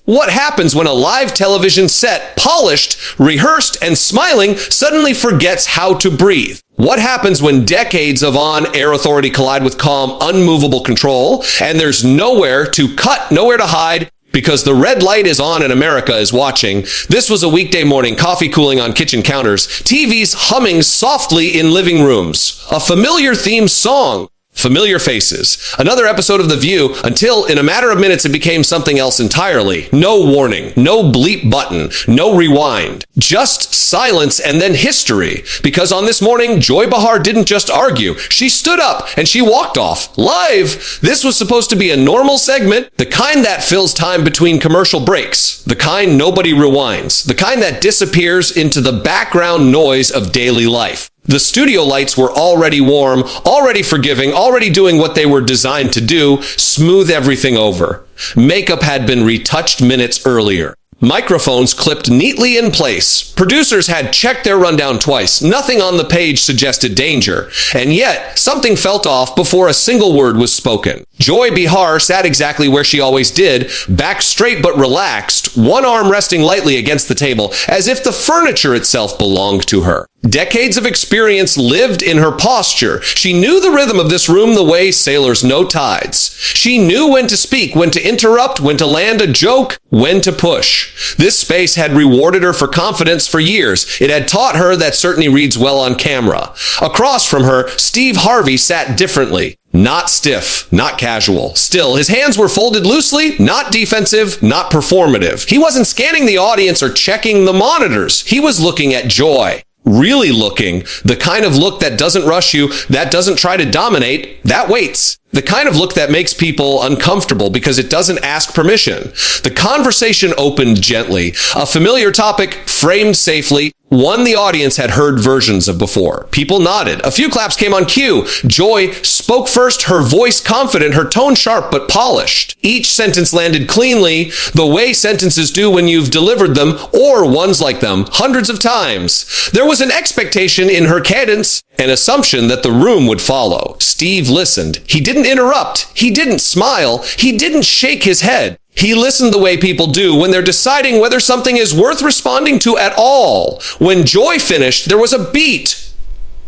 What happens when a live television set, polished, rehearsed, and smiling, suddenly forgets how to breathe? What happens when decades of on-air authority collide with calm, unmovable control, and there's nowhere to cut, nowhere to hide, because the red light is on and America is watching? This was a weekday morning, coffee cooling on kitchen counters, TVs humming softly in living rooms, a familiar theme song, familiar faces. Another episode of The View, until in a matter of minutes it became something else entirely. No warning, no bleep button, no rewind. Just silence and then history. Because on this morning, Joy Behar didn't just argue. She stood up and she walked off. Live! This was supposed to be a normal segment, the kind that fills time between commercial breaks. The kind nobody rewinds. The kind that disappears into the background noise of daily life. The studio lights were already warm, already forgiving, already doing what they were designed to do, smooth everything over. Makeup had been retouched minutes earlier. Microphones clipped neatly in place. Producers had checked their rundown twice. Nothing on the page suggested danger. And yet, something felt off before a single word was spoken. Joy Behar sat exactly where she always did, back straight but relaxed, one arm resting lightly against the table, as if the furniture itself belonged to her. Decades of experience lived in her posture. She knew the rhythm of this room the way sailors know tides. She knew when to speak, when to interrupt, when to land a joke, when to push. This space had rewarded her for confidence for years. It had taught her that certainty reads well on camera. Across from her, Steve Harvey sat differently. Not stiff, not casual. Still, his hands were folded loosely, not defensive, not performative. He wasn't scanning the audience or checking the monitors. He was looking at Joy. Really looking, the kind of look that doesn't rush you, that doesn't try to dominate, that waits. The kind of look that makes people uncomfortable because it doesn't ask permission. The conversation opened gently, a familiar topic framed safely, one the audience had heard versions of before. People nodded. A few claps came on cue. Joy spoke first, her voice confident, her tone sharp but polished. Each sentence landed cleanly, the way sentences do when you've delivered them, or ones like them, hundreds of times. There was an expectation in her cadence, an assumption that the room would follow. Steve listened. He didn't interrupt. He didn't smile. He didn't shake his head. He listened the way people do when they're deciding whether something is worth responding to at all. When Joy finished, there was a beat.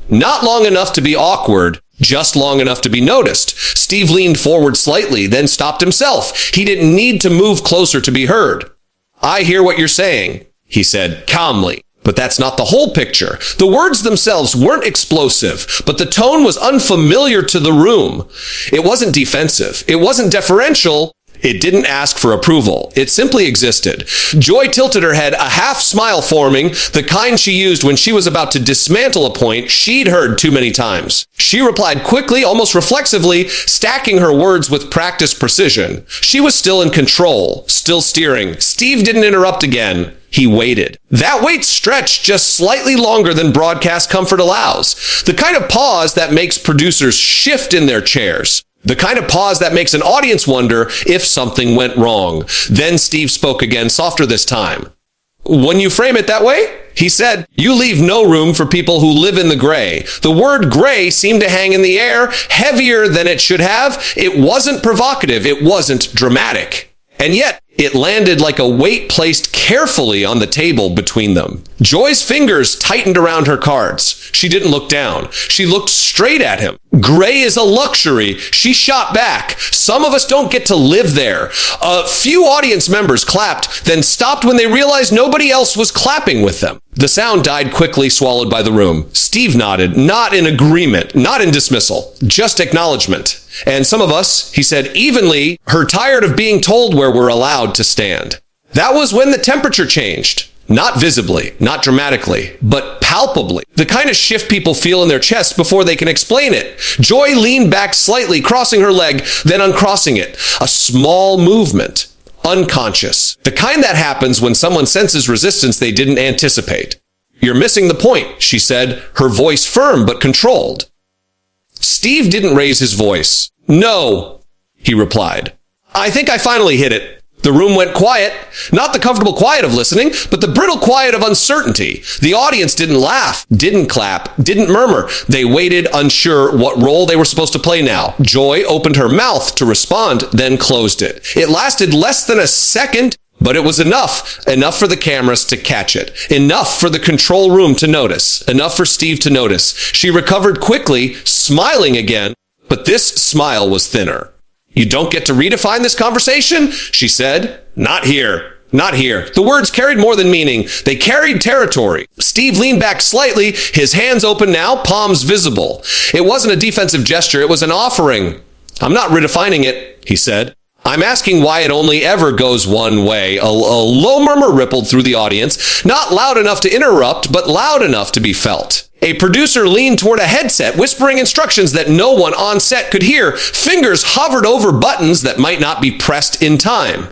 Not long enough to be awkward, just long enough to be noticed. Steve leaned forward slightly, then stopped himself. He didn't need to move closer to be heard. "I hear what you're saying," he said calmly. But that's not the whole picture. The words themselves weren't explosive, but the tone was unfamiliar to the room. It wasn't defensive. It wasn't deferential. It didn't ask for approval. It simply existed. Joy tilted her head, a half smile forming, the kind she used when she was about to dismantle a point she'd heard too many times. She replied quickly, almost reflexively, stacking her words with practiced precision. She was still in control, still steering. Steve didn't interrupt again. He waited. That wait stretched just slightly longer than broadcast comfort allows. The kind of pause that makes producers shift in their chairs. The kind of pause that makes an audience wonder if something went wrong. Then Steve spoke again, softer this time. "When you frame it that way," he said, "you leave no room for people who live in the gray." The word gray seemed to hang in the air, heavier than it should have. It wasn't provocative. It wasn't dramatic. And yet, it landed like a weight placed carefully on the table between them. Joy's fingers tightened around her cards. She didn't look down. She looked straight at him. Gray is a luxury. She shot back. Some of us don't get to live there. A few audience members clapped, then stopped when they realized nobody else was clapping with them. The sound died quickly, swallowed by the room. Steve nodded, not in agreement, not in dismissal, just acknowledgement. "And some of us," he said evenly, "are tired of being told where we're allowed to stand." That was when the temperature changed. Not visibly, not dramatically, but palpably. The kind of shift people feel in their chests before they can explain it. Joy leaned back slightly, crossing her leg, then uncrossing it. A small movement. Unconscious. The kind that happens when someone senses resistance they didn't anticipate. "You're missing the point," she said, her voice firm but controlled. Steve didn't raise his voice. "No," he replied. "I think I finally hit it. The room went quiet, not the comfortable quiet of listening, but the brittle quiet of uncertainty. The audience didn't laugh, didn't clap, didn't murmur. They waited, unsure what role they were supposed to play now. Joy opened her mouth to respond, then closed it. It lasted less than a second, but it was enough for the cameras to catch it, enough for the control room to notice, enough for Steve to notice. She recovered quickly, smiling again, but this smile was thinner. "You don't get to redefine this conversation?" she said. "Not here. Not here." The words carried more than meaning. They carried territory. Steve leaned back slightly, his hands open now, palms visible. It wasn't a defensive gesture, it was an offering. "I'm not redefining it," he said. "I'm asking why it only ever goes one way." A low murmur rippled through the audience, not loud enough to interrupt, but loud enough to be felt. A producer leaned toward a headset, whispering instructions that no one on set could hear. Fingers hovered over buttons that might not be pressed in time.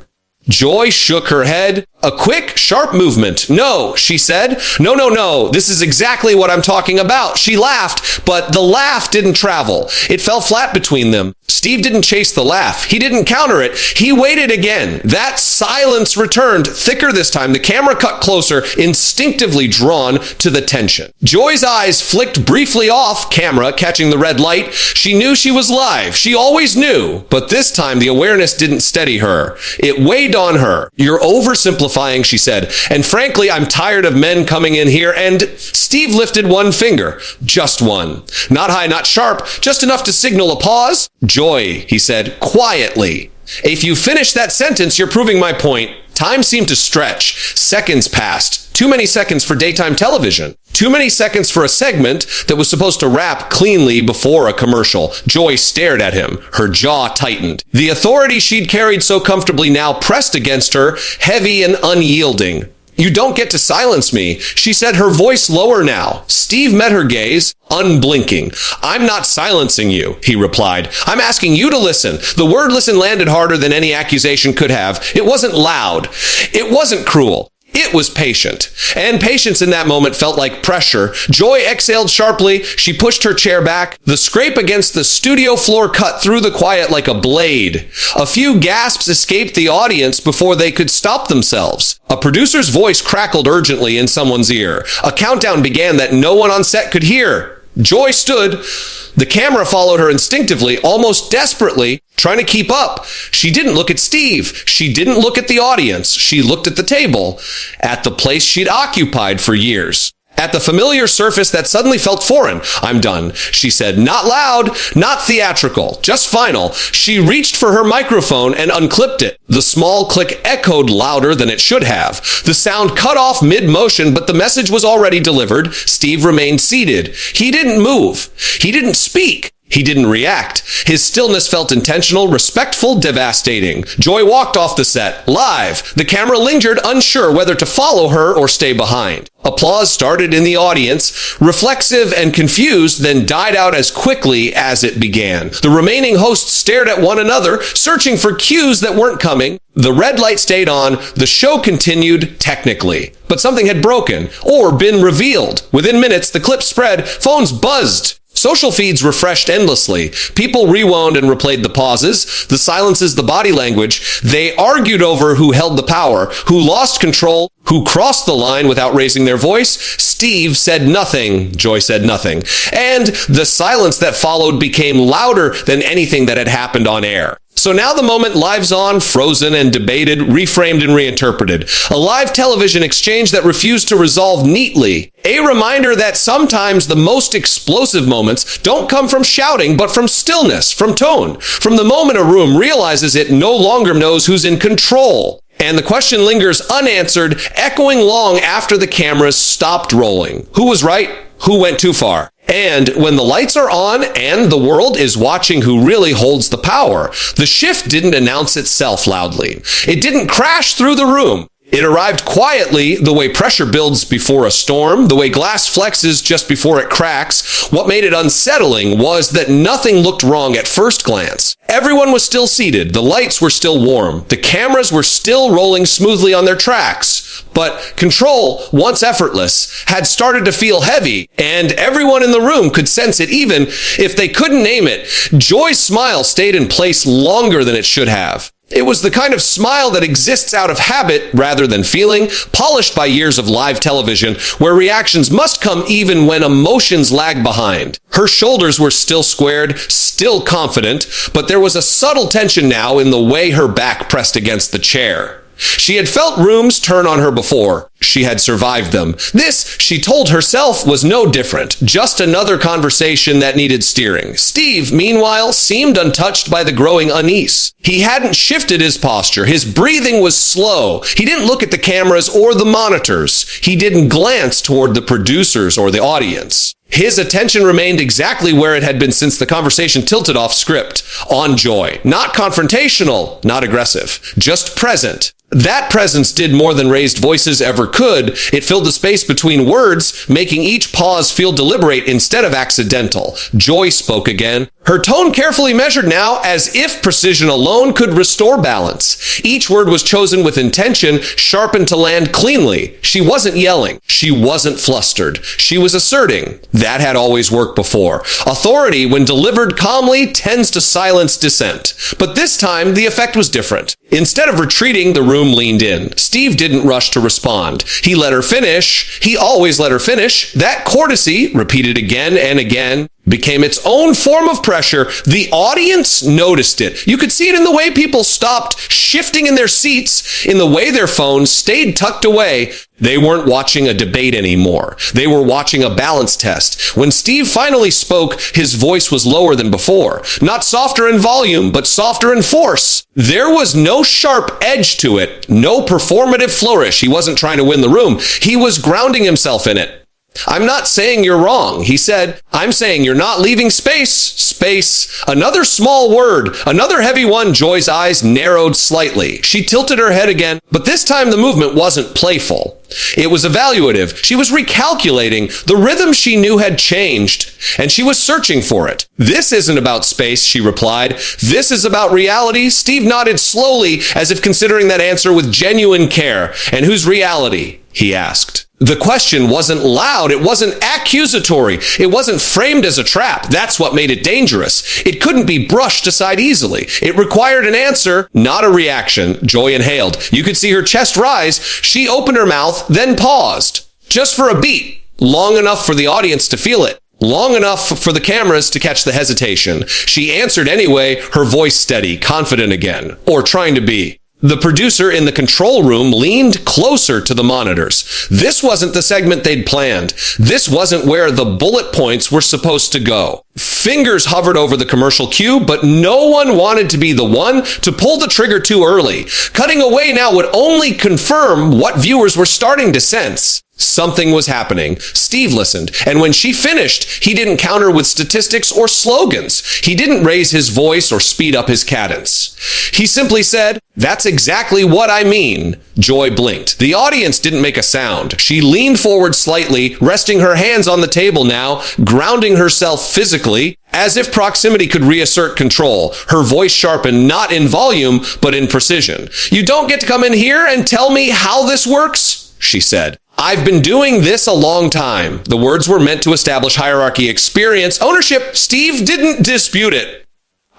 Joy shook her head. "A quick, sharp movement. No," she said. No. This is exactly what I'm talking about." She laughed, but the laugh didn't travel. It fell flat between them. Steve didn't chase the laugh. He didn't counter it. He waited again. That silence returned, thicker this time. The camera cut closer, instinctively drawn to the tension. Joy's eyes flicked briefly off camera, catching the red light. She knew she was live. She always knew. But this time, the awareness didn't steady her. It weighed on her. "You're oversimplifying," she said. "And frankly, I'm tired of men coming in here." And Steve lifted one finger. Just one. Not high, not sharp, just enough to signal a pause. "Joy," he said, quietly. "If you finish that sentence, you're proving my point." Time seemed to stretch. Seconds passed. Too many seconds for daytime television. Too many seconds for a segment that was supposed to wrap cleanly before a commercial. Joy stared at him. Her jaw tightened. The authority she'd carried so comfortably now pressed against her, heavy and unyielding. "You don't get to silence me," she said, her voice lower now. Steve met her gaze, unblinking. "I'm not silencing you," he replied. "I'm asking you to listen." The word listen landed harder than any accusation could have. It wasn't loud. It wasn't cruel. It was patient. And patience in that moment felt like pressure. Joy exhaled sharply. She pushed her chair back. The scrape against the studio floor cut through the quiet like a blade. A few gasps escaped the audience before they could stop themselves. A producer's voice crackled urgently in someone's ear. A countdown began that no one on set could hear. Joy stood. The camera followed her instinctively, almost desperately, trying to keep up. She didn't look at Steve. She didn't look at the audience. She looked at the table, at the place she'd occupied for years, at the familiar surface that suddenly felt foreign. "I'm done," she said. Not loud, not theatrical, just final. She reached for her microphone and unclipped it. The small click echoed louder than it should have. The sound cut off mid-motion, but the message was already delivered. Steve remained seated. He didn't move. He didn't speak. He didn't react. His stillness felt intentional, respectful, devastating. Joy walked off the set, live. The camera lingered, unsure whether to follow her or stay behind. Applause started in the audience, reflexive and confused, then died out as quickly as it began. The remaining hosts stared at one another, searching for cues that weren't coming. The red light stayed on. The show continued, technically. But something had broken, or been revealed. Within minutes, the clip spread. Phones buzzed. Social feeds refreshed endlessly. People rewound and replayed the pauses, the silences, the body language. They argued over who held the power, who lost control, who crossed the line without raising their voice. Steve said nothing. Joy said nothing. And the silence that followed became louder than anything that had happened on air. So now the moment lives on, frozen and debated, reframed and reinterpreted. A live television exchange that refused to resolve neatly. A reminder that sometimes the most explosive moments don't come from shouting, but from stillness, from tone, from the moment a room realizes it no longer knows who's in control. And the question lingers unanswered, echoing long after the cameras stopped rolling. Who was right? Who went too far? And when the lights are on and the world is watching who really holds the power, the shift didn't announce itself loudly. It didn't crash through the room. It arrived quietly, the way pressure builds before a storm, the way glass flexes just before it cracks. What made it unsettling was that nothing looked wrong at first glance. Everyone was still seated. The lights were still warm. The cameras were still rolling smoothly on their tracks. But control, once effortless, had started to feel heavy, and everyone in the room could sense it, even if they couldn't name it. Joy's smile stayed in place longer than it should have. It was the kind of smile that exists out of habit rather than feeling, polished by years of live television, where reactions must come even when emotions lag behind. Her shoulders were still squared, still confident, but there was a subtle tension now in the way her back pressed against the chair. She had felt rooms turn on her before. She had survived them. This, she told herself, was no different. Just another conversation that needed steering. Steve, meanwhile, seemed untouched by the growing unease. He hadn't shifted his posture. His breathing was slow. He didn't look at the cameras or the monitors. He didn't glance toward the producers or the audience. His attention remained exactly where it had been since the conversation tilted off script, on Joy. Not confrontational, not aggressive, just present. That presence did more than raised voices ever could. It filled the space between words, making each pause feel deliberate instead of accidental. Joy spoke again, her tone carefully measured now, as if precision alone could restore balance. Each word was chosen with intention, sharpened to land cleanly. She wasn't yelling. She wasn't flustered. She was asserting. That had always worked before. Authority, when delivered calmly, tends to silence dissent. But this time, the effect was different. Instead of retreating, the room leaned in. Steve didn't rush to respond. He let her finish. He always let her finish. That courtesy, repeated again and again, became its own form of pressure. The audience noticed it. You could see it in the way people stopped shifting in their seats, in the way their phones stayed tucked away. They weren't watching a debate anymore. They were watching a balance test. When Steve finally spoke, his voice was lower than before. Not softer in volume, but softer in force. There was no sharp edge to it, no performative flourish. He wasn't trying to win the room. He was grounding himself in it. I'm not saying you're wrong, he said. I'm saying you're not leaving space. Space. Another small word. Another heavy one. Joy's eyes narrowed slightly. She tilted her head again, but this time the movement wasn't playful. It was evaluative. She was recalculating. The rhythm she knew had changed, and she was searching for it. This isn't about space, she replied. This is about reality. Steve nodded slowly, as if considering that answer with genuine care. And whose reality? He asked. The question wasn't loud. It wasn't accusatory. It wasn't framed as a trap. That's what made it dangerous. It couldn't be brushed aside easily. It required an answer, not a reaction. Joy inhaled. You could see her chest rise. She opened her mouth, then paused. Just for a beat. Long enough for the audience to feel it. Long enough for the cameras to catch the hesitation. She answered anyway, her voice steady, confident again. Or trying to be. The producer in the control room leaned closer to the monitors. This wasn't the segment they'd planned. This wasn't where the bullet points were supposed to go. Fingers hovered over the commercial cue, but no one wanted to be the one to pull the trigger too early. Cutting away now would only confirm what viewers were starting to sense. Something was happening. Steve listened, and when she finished, he didn't counter with statistics or slogans. He didn't raise his voice or speed up his cadence. He simply said, "That's exactly what I mean." Joy blinked. The audience didn't make a sound. She leaned forward slightly, resting her hands on the table now, grounding herself physically, as if proximity could reassert control. Her voice sharpened, not in volume, but in precision. "You don't get to come in here and tell me how this works," she said. "I've been doing this a long time." The words were meant to establish hierarchy, experience, ownership. Steve didn't dispute it.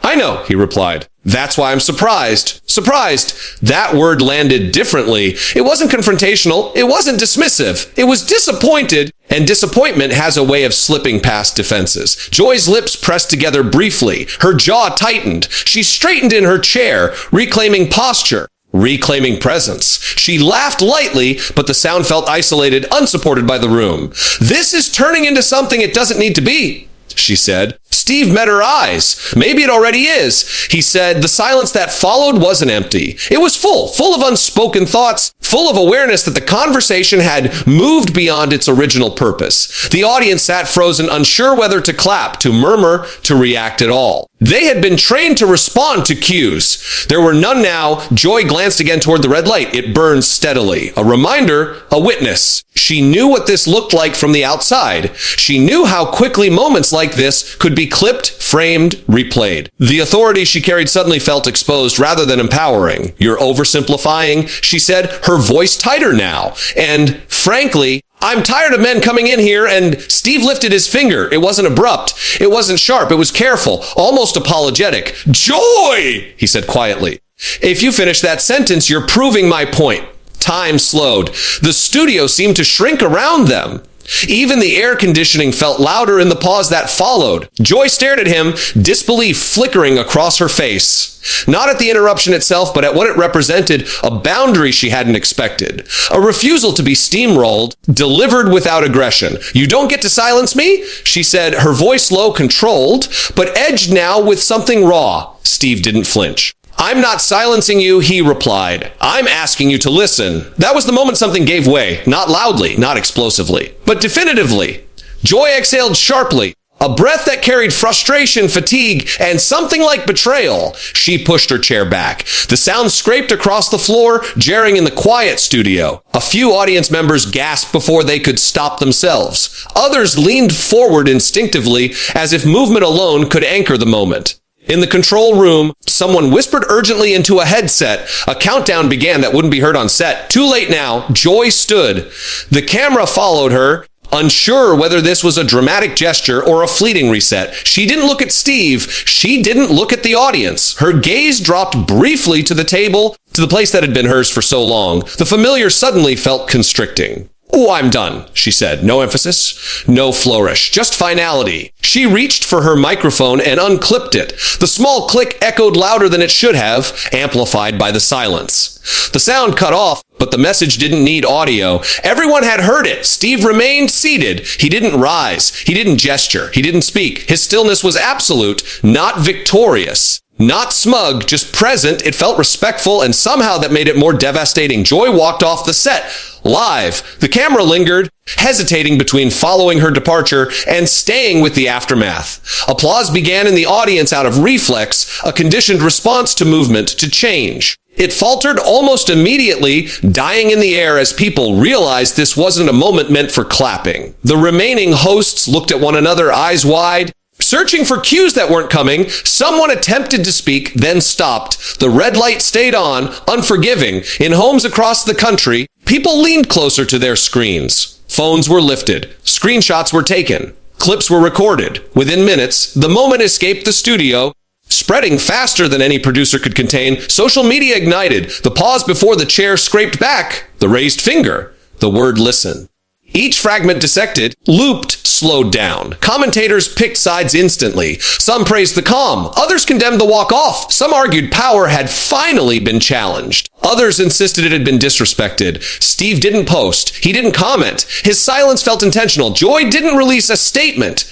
"I know," he replied. "That's why I'm surprised." Surprised. That word landed differently. It wasn't confrontational. It wasn't dismissive. It was disappointed. And disappointment has a way of slipping past defenses. Joy's lips pressed together briefly. Her jaw tightened. She straightened in her chair, reclaiming posture. Reclaiming presence. She laughed lightly, but the sound felt isolated, unsupported by the room. "This is turning into something it doesn't need to be," she said. Steve met her eyes. "Maybe it already is," he said. The silence that followed wasn't empty. It was full of unspoken thoughts, full of awareness that the conversation had moved beyond its original purpose. The audience sat frozen, unsure whether to clap, to murmur, to react at all. They had been trained to respond to cues. There were none now. Joy glanced again toward the red light. It burned steadily. A reminder, a witness. She knew what this looked like from the outside. She knew how quickly moments like this could be clipped, framed, replayed. The authority she carried suddenly felt exposed rather than empowering. "You're oversimplifying," she said, her voice tighter now. "And frankly, I'm tired of men coming in here," and Steve lifted his finger. It wasn't abrupt. It wasn't sharp. It was careful, almost apologetic. "Joy!" he said quietly. If you finish that sentence, you're proving my point. Time slowed. The studio seemed to shrink around them. Even the air conditioning felt louder in the pause that followed. Joy stared at him, disbelief flickering across her face. Not at the interruption itself, but at what it represented, a boundary she hadn't expected. A refusal to be steamrolled, delivered without aggression. "You don't get to silence me," she said, her voice low, controlled, but edged now with something raw. Steve didn't flinch. "I'm not silencing you," he replied. "I'm asking you to listen." That was the moment something gave way, not loudly, not explosively, but definitively. Joy exhaled sharply, a breath that carried frustration, fatigue, and something like betrayal. She pushed her chair back. The sound scraped across the floor, jarring in the quiet studio. A few audience members gasped before they could stop themselves. Others leaned forward instinctively, as if movement alone could anchor the moment. In the control room, someone whispered urgently into a headset. A countdown began that wouldn't be heard on set. Too late now. Joy stood. The camera followed her, unsure whether this was a dramatic gesture or a fleeting reset. She didn't look at Steve. She didn't look at the audience. Her gaze dropped briefly to the table, to the place that had been hers for so long. The familiar suddenly felt constricting. "Oh, I'm done," she said. No emphasis, no flourish, just finality. She reached for her microphone and unclipped it. The small click echoed louder than it should have, amplified by the silence. The sound cut off, but the message didn't need audio. Everyone had heard it. Steve remained seated. He didn't rise. He didn't gesture. He didn't speak. His stillness was absolute, not victorious. Not smug, just present. It felt respectful, and somehow that made it more devastating. Joy walked off the set, live. The camera lingered, hesitating between following her departure and staying with the aftermath. Applause began in the audience out of reflex, a conditioned response to movement, to change. It faltered almost immediately, dying in the air as people realized this wasn't a moment meant for clapping. The remaining hosts looked at one another, eyes wide, searching for cues that weren't coming. Someone attempted to speak, then stopped. The red light stayed on, unforgiving. In homes across the country, people leaned closer to their screens. Phones were lifted. Screenshots were taken. Clips were recorded. Within minutes, the moment escaped the studio, spreading faster than any producer could contain. Social media ignited. The pause before the chair scraped back. The raised finger. The word "listen." Each fragment dissected, looped, slowed down. Commentators picked sides instantly. Some praised the calm. Others condemned the walk off. Some argued power had finally been challenged. Others insisted it had been disrespected. Steve didn't post. He didn't comment. His silence felt intentional. Joy didn't release a statement.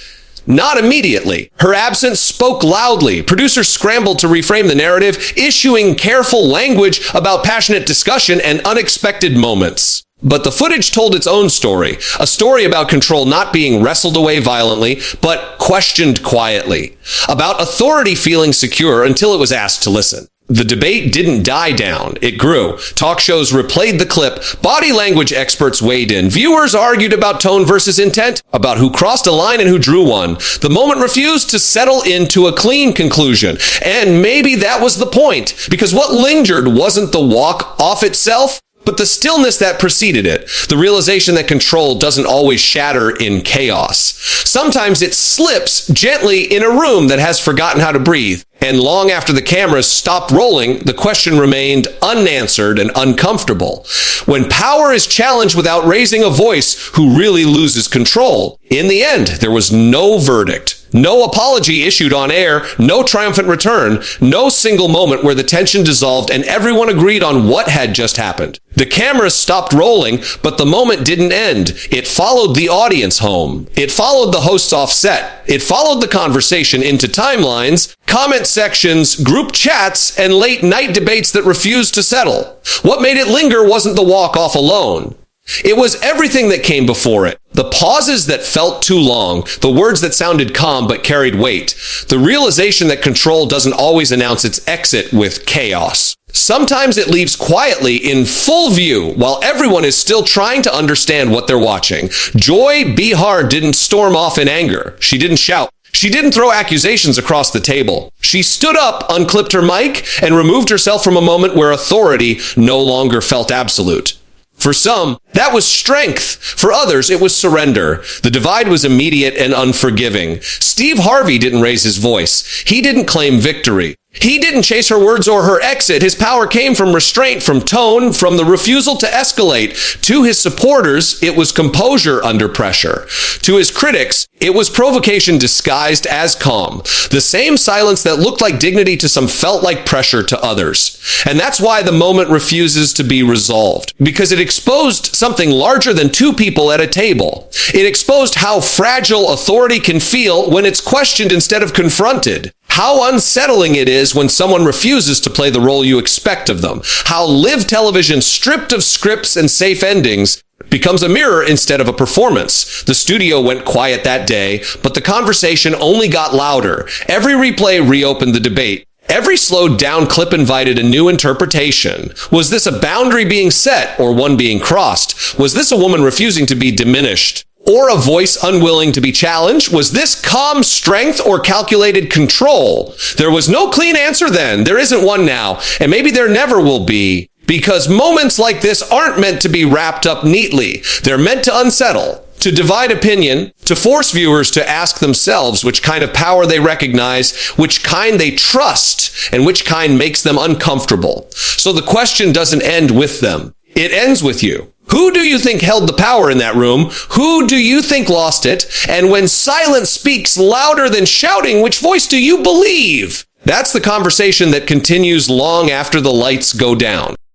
Not immediately. Her absence spoke loudly. Producers scrambled to reframe the narrative, issuing careful language about passionate discussion and unexpected moments. But the footage told its own story, a story about control not being wrestled away violently, but questioned quietly, about authority feeling secure until it was asked to listen. The debate didn't die down, it grew. Talk shows replayed the clip, body language experts weighed in, viewers argued about tone versus intent, about who crossed a line and who drew one. The moment refused to settle into a clean conclusion, and maybe that was the point, because what lingered wasn't the walk off itself, but the stillness that preceded it, the realization that control doesn't always shatter in chaos. Sometimes it slips gently in a room that has forgotten how to breathe. And long after the cameras stopped rolling, the question remained unanswered and uncomfortable. When power is challenged without raising a voice, who really loses control? In the end, there was no verdict. No apology issued on air, no triumphant return, no single moment where the tension dissolved and everyone agreed on what had just happened. The cameras stopped rolling, but the moment didn't end. It followed the audience home. It followed the hosts off set. It followed the conversation into timelines, comment sections, group chats, and late night debates that refused to settle. What made it linger wasn't the walk-off alone. It was everything that came before it. The pauses that felt too long, the words that sounded calm but carried weight, the realization that control doesn't always announce its exit with chaos. Sometimes it leaves quietly in full view while everyone is still trying to understand what they're watching. Joy Behar didn't storm off in anger. She didn't shout. She didn't throw accusations across the table. She stood up, unclipped her mic, and removed herself from a moment where authority no longer felt absolute. For some, That was strength. For others, it was surrender. The divide was immediate and unforgiving. Steve Harvey didn't raise his voice. He didn't claim victory. He didn't chase her words or her exit. His power came from restraint, from tone, from the refusal to escalate. To his supporters, it was composure under pressure. To his critics, it was provocation disguised as calm. The same silence that looked like dignity to some felt like pressure to others. And that's why the moment refuses to be resolved. Because it exposed something larger than two people at a table. It exposed how fragile authority can feel when it's questioned instead of confronted. How unsettling it is when someone refuses to play the role you expect of them. How live television, stripped of scripts and safe endings, becomes a mirror instead of a performance. The studio went quiet that day, but the conversation only got louder. Every replay reopened the debate. Every slowed down clip invited a new interpretation. Was this a boundary being set or one being crossed? Was this a woman refusing to be diminished? Or a voice unwilling to be challenged? Was this calm strength or calculated control? There was no clean answer then. There isn't one now. And maybe there never will be. Because moments like this aren't meant to be wrapped up neatly. They're meant to unsettle, to divide opinion, to force viewers to ask themselves which kind of power they recognize, which kind they trust, and which kind makes them uncomfortable. So the question doesn't end with them. It ends with you. Who do you think held the power in that room? Who do you think lost it? And when silence speaks louder than shouting, which voice do you believe? That's the conversation that continues long after the lights go down.